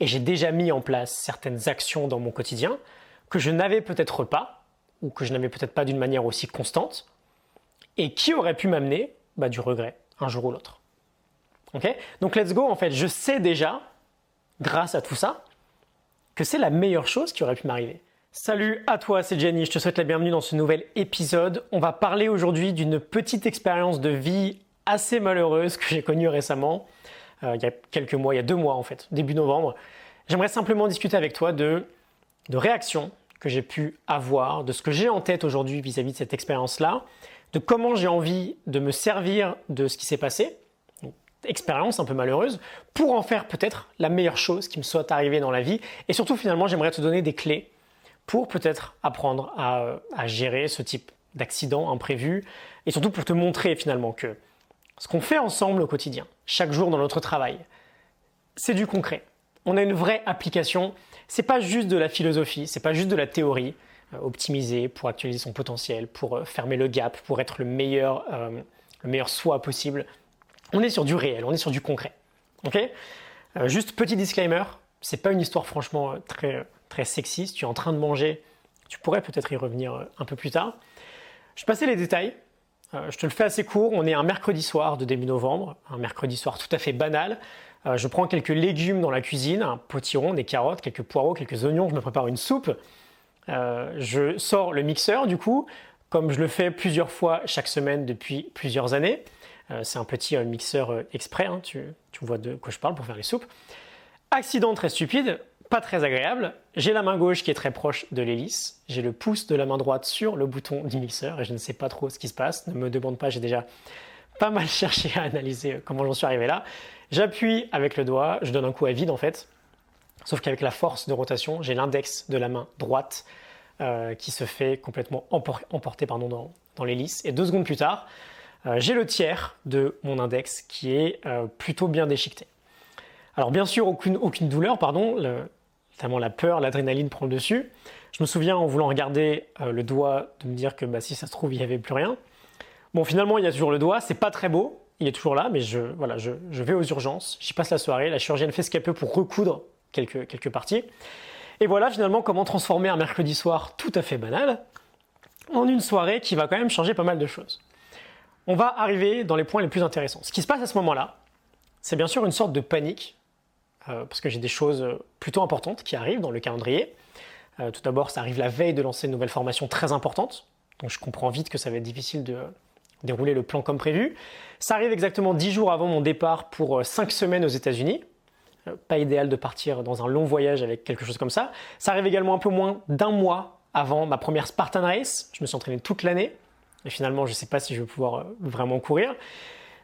et j'ai déjà mis en place certaines actions dans mon quotidien que je n'avais peut-être pas, ou que je n'avais peut-être pas d'une manière aussi constante, et qui auraient pu m'amener du regret un jour ou l'autre. Okay. Donc let's go, en fait, je sais déjà, grâce à tout ça, que c'est la meilleure chose qui aurait pu m'arriver. Salut à toi, c'est Jenny, je te souhaite la bienvenue dans ce nouvel épisode. On va parler aujourd'hui d'une petite expérience de vie assez malheureuse que j'ai connue récemment, il y a quelques mois, il y a 2 mois en fait, début novembre. J'aimerais simplement discuter avec toi de réactions que j'ai pu avoir, de ce que j'ai en tête aujourd'hui vis-à-vis de cette expérience-là, de comment j'ai envie de me servir de ce qui s'est passé, expérience un peu malheureuse, pour en faire peut-être la meilleure chose qui me soit arrivée dans la vie. Et surtout, finalement, j'aimerais te donner des clés pour peut-être apprendre à gérer ce type d'accident imprévu et surtout pour te montrer finalement que ce qu'on fait ensemble au quotidien, chaque jour dans notre travail, c'est du concret. On a une vraie application. C'est pas juste de la philosophie, c'est pas juste de la théorie, optimiser pour actualiser son potentiel, pour fermer le gap, pour être le meilleur soi possible. On est sur du réel, on est sur du concret. Okay. Juste petit disclaimer, c'est pas une histoire franchement très sexy. Si tu es en train de manger, tu pourrais peut-être y revenir un peu plus tard. Je vais passer les détails. Je te le fais assez court. On est un mercredi soir de début novembre, un mercredi soir tout à fait banal. Je prends quelques légumes dans la cuisine, un potiron, des carottes, quelques poireaux, quelques oignons. Je me prépare une soupe. Je sors le mixeur du coup, comme je le fais plusieurs fois chaque semaine depuis plusieurs années. C'est un petit mixeur exprès, hein, tu vois de quoi je parle pour faire les soupes. Accident très stupide, pas très agréable. J'ai la main gauche qui est très proche de l'hélice. J'ai le pouce de la main droite sur le bouton du mixeur et je ne sais pas trop ce qui se passe. Ne me demande pas, j'ai déjà pas mal cherché à analyser comment j'en suis arrivé là. J'appuie avec le doigt, je donne un coup à vide en fait. Sauf qu'avec la force de rotation, j'ai l'index de la main droite qui se fait complètement emporter dans l'hélice. Et 2 secondes plus tard, j'ai le tiers de mon index qui est plutôt bien déchiqueté. Alors bien sûr, aucune douleur, notamment la peur, l'adrénaline prend le dessus. Je me souviens en voulant regarder le doigt de me dire que si ça se trouve, il n'y avait plus rien. Bon, finalement, il y a toujours le doigt, c'est pas très beau, il est toujours là, mais je vais aux urgences, j'y passe la soirée, la chirurgienne fait ce qu'elle peut pour recoudre quelques parties. Et voilà finalement comment transformer un mercredi soir tout à fait banal en une soirée qui va quand même changer pas mal de choses. On va arriver dans les points les plus intéressants. Ce qui se passe à ce moment-là, c'est bien sûr une sorte de panique, parce que j'ai des choses plutôt importantes qui arrivent dans le calendrier. Tout d'abord, ça arrive la veille de lancer une nouvelle formation très importante, donc je comprends vite que ça va être difficile de dérouler le plan comme prévu. Ça arrive exactement 10 jours avant mon départ pour 5 semaines aux États-Unis. Pas idéal de partir dans un long voyage avec quelque chose comme ça. Ça arrive également un peu moins d'1 mois avant ma première Spartan Race. Je me suis entraîné toute l'année. Et finalement, je ne sais pas si je vais pouvoir vraiment courir.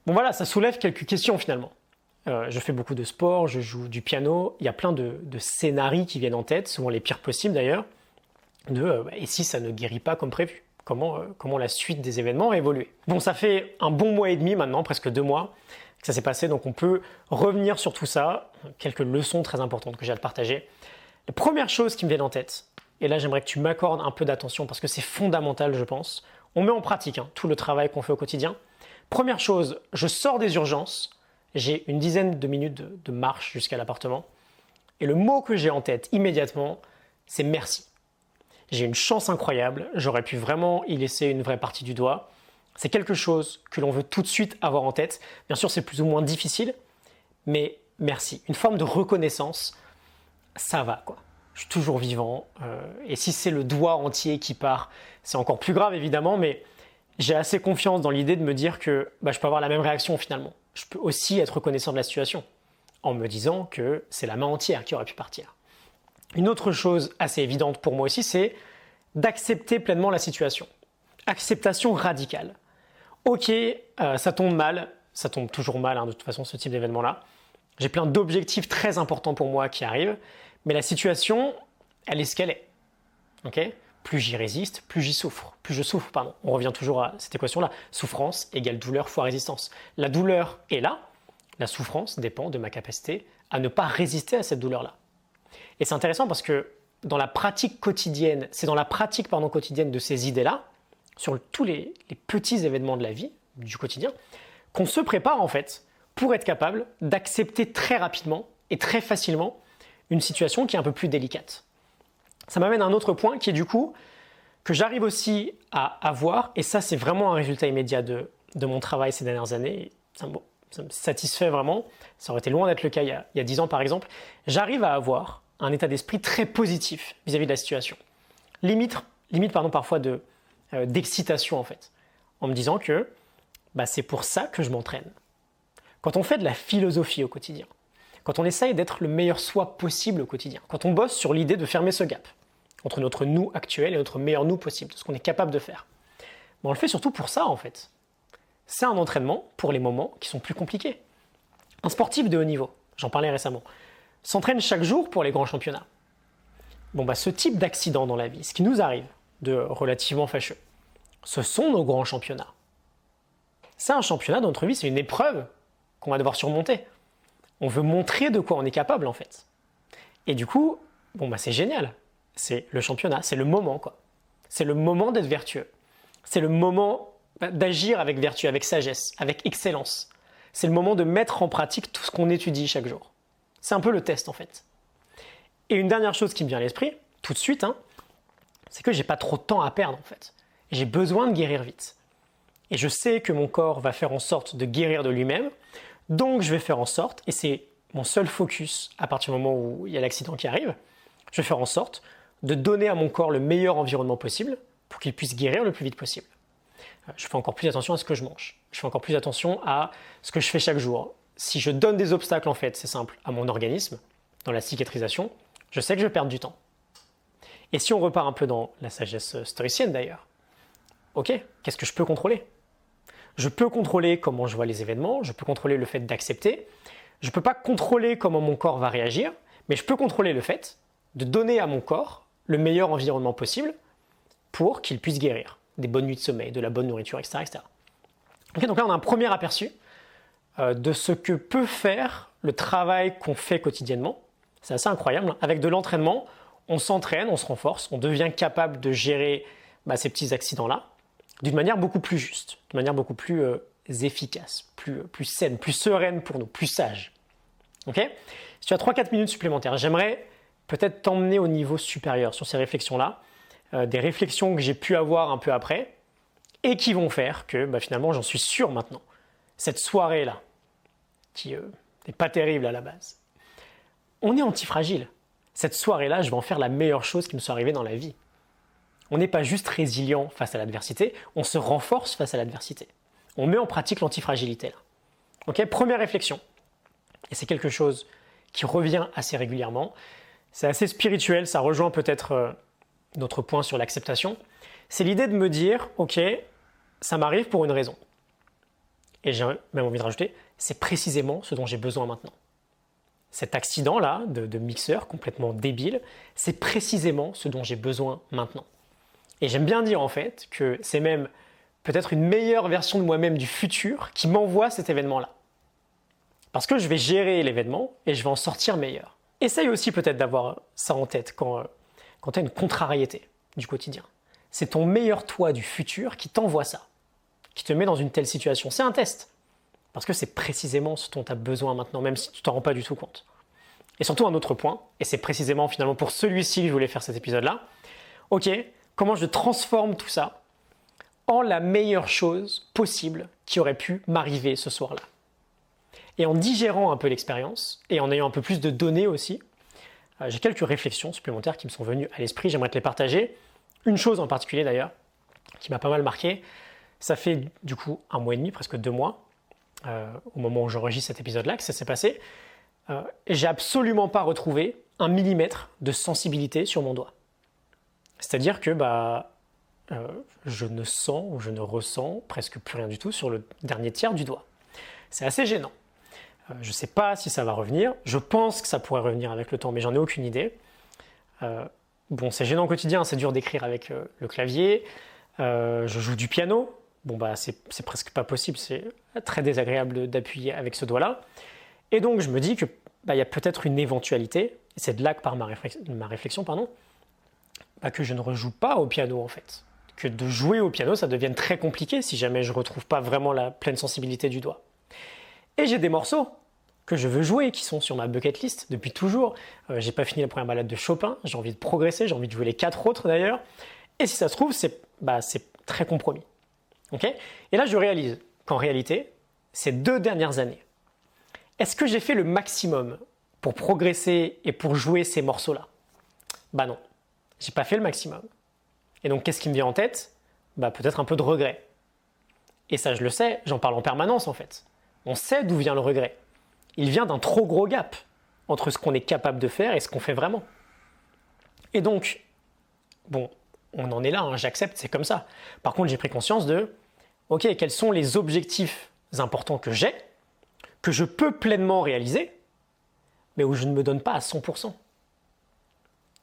Bon voilà, ça soulève quelques questions finalement. Je fais beaucoup de sport, je joue du piano. Il y a plein de scénarios qui viennent en tête, souvent les pires possibles d'ailleurs. Et si ça ne guérit pas comme prévu ? Comment la suite des événements a évolué. Bon, ça fait un bon mois et demi maintenant, presque 2 mois, que ça s'est passé, donc on peut revenir sur tout ça. Quelques leçons très importantes que j'ai à te partager. La première chose qui me vient en tête, et là j'aimerais que tu m'accordes un peu d'attention parce que c'est fondamental je pense, on met en pratique tout le travail qu'on fait au quotidien. Première chose, je sors des urgences, j'ai une dizaine de minutes de marche jusqu'à l'appartement, et le mot que j'ai en tête immédiatement, c'est merci. J'ai une chance incroyable, j'aurais pu vraiment y laisser une vraie partie du doigt. C'est quelque chose que l'on veut tout de suite avoir en tête. Bien sûr, c'est plus ou moins difficile, mais merci. Une forme de reconnaissance, ça va quoi. Je suis toujours vivant, et si c'est le doigt entier qui part, c'est encore plus grave évidemment, mais j'ai assez confiance dans l'idée de me dire que je peux avoir la même réaction finalement. Je peux aussi être reconnaissant de la situation, en me disant que c'est la main entière qui aurait pu partir. Une autre chose assez évidente pour moi aussi, c'est d'accepter pleinement la situation. Acceptation radicale. Ok, ça tombe mal, ça tombe toujours mal de toute façon ce type d'événement-là. J'ai plein d'objectifs très importants pour moi qui arrivent, mais la situation, elle est ce qu'elle est. Okay. Plus j'y résiste, plus je souffre. On revient toujours à cette équation-là. Souffrance égale douleur fois résistance. La douleur est là, la souffrance dépend de ma capacité à ne pas résister à cette douleur-là. Et c'est intéressant parce que dans la pratique quotidienne, c'est dans la pratique quotidienne de ces idées-là, sur tous les petits événements de la vie, du quotidien, qu'on se prépare en fait pour être capable d'accepter très rapidement et très facilement une situation qui est un peu plus délicate. Ça m'amène à un autre point qui est du coup que j'arrive aussi à avoir, et ça c'est vraiment un résultat immédiat de mon travail ces dernières années, ça me satisfait vraiment, ça aurait été loin d'être le cas il y a 10 ans par exemple, j'arrive à avoir un état d'esprit très positif vis-à-vis de la situation. Limite parfois d'excitation en fait, en me disant que c'est pour ça que je m'entraîne. Quand on fait de la philosophie au quotidien, quand on essaye d'être le meilleur soi possible au quotidien, quand on bosse sur l'idée de fermer ce gap entre notre nous actuel et notre meilleur nous possible, de ce qu'on est capable de faire, on le fait surtout pour ça en fait. C'est un entraînement pour les moments qui sont plus compliqués. Un sportif de haut niveau, j'en parlais récemment, s'entraîne chaque jour pour les grands championnats. Ce type d'accident dans la vie, ce qui nous arrive de relativement fâcheux, ce sont nos grands championnats. C'est un championnat dans notre vie, c'est une épreuve qu'on va devoir surmonter. On veut montrer de quoi on est capable en fait. Et du coup, c'est génial. C'est le championnat, c'est le moment quoi. C'est le moment d'être vertueux. C'est le moment d'agir avec vertu, avec sagesse, avec excellence. C'est le moment de mettre en pratique tout ce qu'on étudie chaque jour. C'est un peu le test en fait. Et une dernière chose qui me vient à l'esprit, tout de suite, c'est que j'ai pas trop de temps à perdre en fait. J'ai besoin de guérir vite. Et je sais que mon corps va faire en sorte de guérir de lui-même, donc je vais faire en sorte, et c'est mon seul focus à partir du moment où il y a l'accident qui arrive, je vais faire en sorte de donner à mon corps le meilleur environnement possible pour qu'il puisse guérir le plus vite possible. Je fais encore plus attention à ce que je mange. Je fais encore plus attention à ce que je fais chaque jour. Si je donne des obstacles, en fait, c'est simple, à mon organisme, dans la cicatrisation, je sais que je vais perdre du temps. Et si on repart un peu dans la sagesse stoïcienne d'ailleurs, ok, qu'est-ce que je peux contrôler ? Je peux contrôler comment je vois les événements, je peux contrôler le fait d'accepter, je ne peux pas contrôler comment mon corps va réagir, mais je peux contrôler le fait de donner à mon corps le meilleur environnement possible pour qu'il puisse guérir. Des bonnes nuits de sommeil, de la bonne nourriture, etc. etc. Okay, donc là, on a un premier aperçu de ce que peut faire le travail qu'on fait quotidiennement. C'est assez incroyable. Avec de l'entraînement, on s'entraîne, on se renforce, on devient capable de gérer ces petits accidents-là d'une manière beaucoup plus juste, de manière beaucoup plus efficace, plus saine, plus sereine pour nous, plus sage. Okay ? Si tu as 3-4 minutes supplémentaires, j'aimerais peut-être t'emmener au niveau supérieur sur ces réflexions-là, des réflexions que j'ai pu avoir un peu après et qui vont faire que finalement, j'en suis sûr maintenant, cette soirée-là, qui n'est pas terrible à la base, on est antifragile. Cette soirée-là, je vais en faire la meilleure chose qui me soit arrivée dans la vie. On n'est pas juste résilient face à l'adversité, on se renforce face à l'adversité. On met en pratique l'antifragilité là. Okay ? Première réflexion, et c'est quelque chose qui revient assez régulièrement, c'est assez spirituel, ça rejoint peut-être notre point sur l'acceptation, c'est l'idée de me dire, ok, ça m'arrive pour une raison. Et j'ai même envie de rajouter, c'est précisément ce dont j'ai besoin maintenant. Cet accident-là de mixeur complètement débile, c'est précisément ce dont j'ai besoin maintenant. Et j'aime bien dire en fait que c'est même peut-être une meilleure version de moi-même du futur qui m'envoie cet événement-là. Parce que je vais gérer l'événement et je vais en sortir meilleur. Essaye aussi peut-être d'avoir ça en tête quand tu as une contrariété du quotidien. C'est ton meilleur toi du futur qui t'envoie ça, qui te met dans une telle situation. C'est un test. Parce que c'est précisément ce dont tu as besoin maintenant, même si tu t'en rends pas du tout compte. Et surtout un autre point, et c'est précisément finalement pour celui-ci que je voulais faire cet épisode-là. Ok, comment je transforme tout ça en la meilleure chose possible qui aurait pu m'arriver ce soir-là. Et en digérant un peu l'expérience, et en ayant un peu plus de données aussi, j'ai quelques réflexions supplémentaires qui me sont venues à l'esprit, j'aimerais te les partager. Une chose en particulier d'ailleurs, qui m'a pas mal marqué, ça fait du coup 1 mois et demi, presque 2 mois, au moment où j'enregistre cet épisode-là, que ça s'est passé, et j'ai absolument pas retrouvé 1 millimètre de sensibilité sur mon doigt. C'est-à-dire que je ne sens ou je ne ressens presque plus rien du tout sur le dernier tiers du doigt. C'est assez gênant. Je ne sais pas si ça va revenir. Je pense que ça pourrait revenir avec le temps, mais j'en ai aucune idée. C'est gênant au quotidien, c'est dur d'écrire avec le clavier. Je joue du piano. C'est presque pas possible, c'est très désagréable d'appuyer avec ce doigt-là. Et donc je me dis que y a peut-être une éventualité, et c'est de là que part ma réflexion, que je ne rejoue pas au piano en fait. Que de jouer au piano, ça devienne très compliqué si jamais je ne retrouve pas vraiment la pleine sensibilité du doigt. Et j'ai des morceaux que je veux jouer, qui sont sur ma bucket list depuis toujours. J'ai pas fini la première balade de Chopin, j'ai envie de progresser, j'ai envie de jouer les 4 autres d'ailleurs. Et si ça se trouve, c'est très compromis. Okay, et là, je réalise qu'en réalité, ces 2 dernières années, est-ce que j'ai fait le maximum pour progresser et pour jouer ces morceaux-là? Bah non, j'ai pas fait le maximum. Et donc, qu'est-ce qui me vient en tête? Peut-être un peu de regret. Et ça, je le sais, j'en parle en permanence en fait. On sait d'où vient le regret. Il vient d'un trop gros gap entre ce qu'on est capable de faire et ce qu'on fait vraiment. Et donc, bon, on en est là, hein, j'accepte, c'est comme ça. Par contre, j'ai pris conscience de, ok, quels sont les objectifs importants que j'ai, que je peux pleinement réaliser, mais où je ne me donne pas à 100%.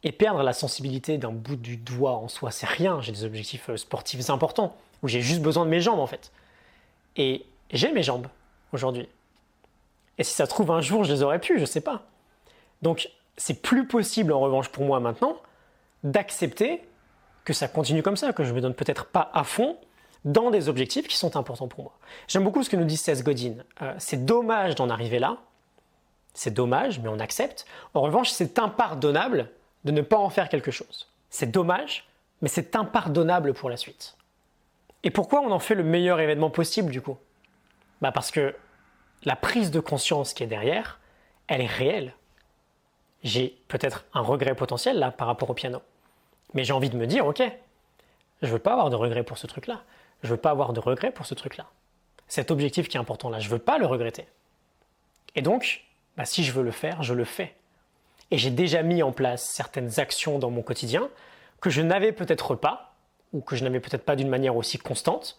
Et perdre la sensibilité d'un bout du doigt en soi, c'est rien. J'ai des objectifs sportifs importants, où j'ai juste besoin de mes jambes en fait. Et j'ai mes jambes aujourd'hui. Et si ça se trouve un jour, je les aurais pu, je ne sais pas. Donc, c'est plus possible en revanche pour moi maintenant d'accepter que ça continue comme ça, que je ne me donne peut-être pas à fond dans des objectifs qui sont importants pour moi. J'aime beaucoup ce que nous dit Seth Godin. C'est dommage d'en arriver là. C'est dommage, mais on accepte. En revanche, c'est impardonnable de ne pas en faire quelque chose. C'est dommage, mais c'est impardonnable pour la suite. Et pourquoi on en fait le meilleur événement possible du coup? Parce que la prise de conscience qui est derrière, elle est réelle. J'ai peut-être un regret potentiel là par rapport au piano. Mais j'ai envie de me dire, ok, je ne veux pas avoir de regret pour ce truc-là. Je ne veux pas avoir de regret pour ce truc-là. Cet objectif qui est important là, je ne veux pas le regretter. Et donc, si je veux le faire, je le fais. Et j'ai déjà mis en place certaines actions dans mon quotidien que je n'avais peut-être pas, ou que je n'avais peut-être pas d'une manière aussi constante,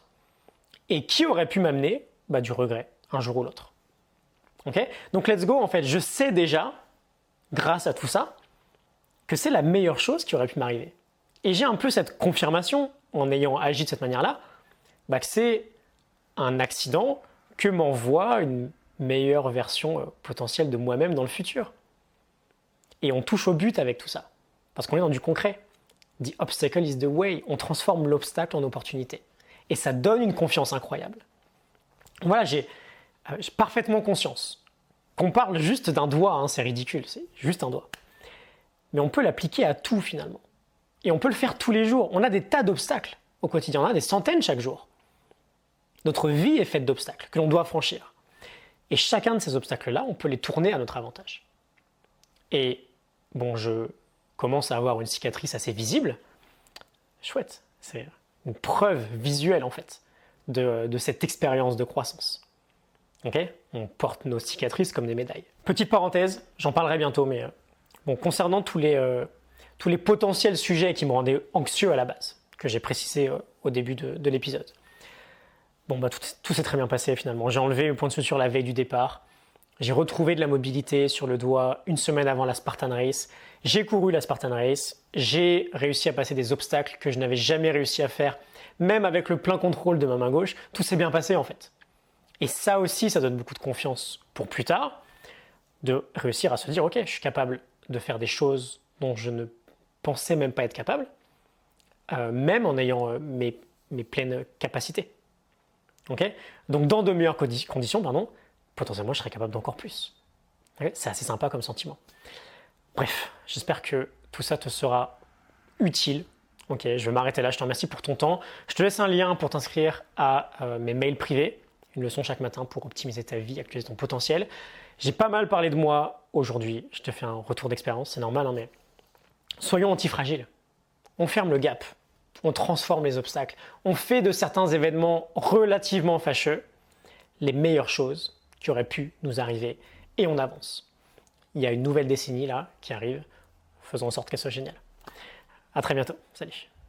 et qui auraient pu m'amener du regret, un jour ou l'autre. Okay, donc let's go, en fait, je sais déjà, grâce à tout ça, que c'est la meilleure chose qui aurait pu m'arriver. Et j'ai un peu cette confirmation, en ayant agi de cette manière-là, que c'est un accident que m'envoie une meilleure version potentielle de moi-même dans le futur. Et on touche au but avec tout ça, parce qu'on est dans du concret. The obstacle is the way. On transforme l'obstacle en opportunité. Et ça donne une confiance incroyable. Voilà, j'ai parfaitement conscience qu'on parle juste d'un doigt, hein, c'est ridicule, c'est juste un doigt. Mais on peut l'appliquer à tout finalement. Et on peut le faire tous les jours. On a des tas d'obstacles au quotidien, on en a des centaines chaque jour. Notre vie est faite d'obstacles que l'on doit franchir. Et chacun de ces obstacles-là, on peut les tourner à notre avantage. Et bon, je commence à avoir une cicatrice assez visible. Chouette, c'est une preuve visuelle en fait de cette expérience de croissance. Okay, on porte nos cicatrices comme des médailles. Petite parenthèse, j'en parlerai bientôt, mais concernant tous les potentiels sujets qui me rendaient anxieux à la base, que j'ai précisé au début de l'épisode. Tout s'est très bien passé finalement. J'ai enlevé le point de suture la veille du départ. J'ai retrouvé de la mobilité sur le doigt 1 semaine avant la Spartan Race. J'ai couru la Spartan Race. J'ai réussi à passer des obstacles que je n'avais jamais réussi à faire, même avec le plein contrôle de ma main gauche. Tout s'est bien passé en fait. Et ça aussi, ça donne beaucoup de confiance pour plus tard, de réussir à se dire, ok, je suis capable de faire des choses dont je ne pensais même pas être capable, même en ayant mes pleines capacités. Okay, donc dans de meilleures conditions, potentiellement je serais capable d'encore plus. Okay, c'est assez sympa comme sentiment. Bref, j'espère que tout ça te sera utile. Ok, je vais m'arrêter là, je te remercie pour ton temps. Je te laisse un lien pour t'inscrire à mes mails privés, une leçon chaque matin pour optimiser ta vie, actualiser ton potentiel. J'ai pas mal parlé de moi aujourd'hui, je te fais un retour d'expérience, c'est normal, mais soyons antifragiles. On ferme le gap. On transforme les obstacles. On fait de certains événements relativement fâcheux les meilleures choses qui auraient pu nous arriver et on avance. Il y a une nouvelle décennie là qui arrive. Faisons en sorte qu'elle soit géniale. À très bientôt. Salut.